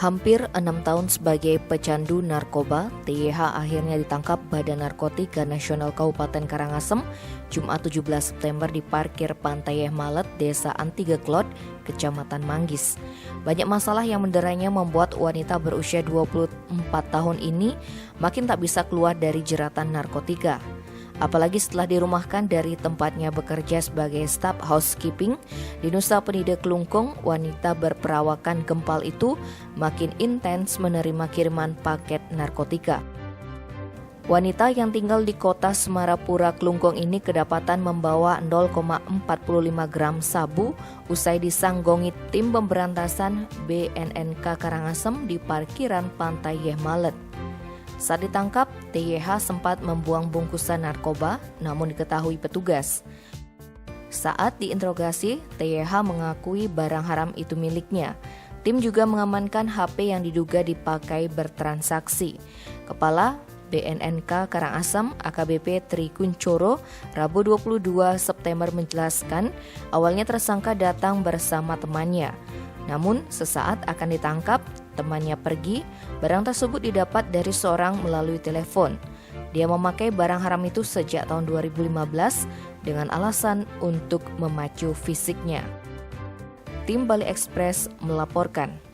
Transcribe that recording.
Hampir 6 tahun sebagai pecandu narkoba, TYH akhirnya ditangkap Badan Narkotika Nasional Kabupaten Karangasem Jumat 17 September di parkir Pantai Yehmalet, Desa Antigeklot, Kecamatan Manggis. Banyak masalah yang menderanya membuat wanita berusia 24 tahun ini makin tak bisa keluar dari jeratan narkotika. Apalagi setelah dirumahkan dari tempatnya bekerja sebagai staf housekeeping di Nusa Penida Kelungkung, wanita berperawakan gempal itu makin intens menerima kiriman paket narkotika. Wanita yang tinggal di kota Semarapura Kelungkung ini kedapatan membawa 0,45 gram sabu usai disanggongi tim pemberantasan BNNK Karangasem di parkiran Pantai Yehmalet. Saat ditangkap, TYH sempat membuang bungkusan narkoba, namun diketahui petugas. Saat diinterogasi, TYH mengakui barang haram itu miliknya. Tim juga mengamankan HP yang diduga dipakai bertransaksi. Kepala BNNK Karangasem AKBP Tri Kuncoro Rabu 22 September menjelaskan, awalnya tersangka datang bersama temannya. Namun sesaat akan ditangkap, temannya pergi, barang tersebut didapat dari seorang melalui telepon. Dia memakai barang haram itu sejak tahun 2015 dengan alasan untuk memacu fisiknya. Tim Bali Express melaporkan.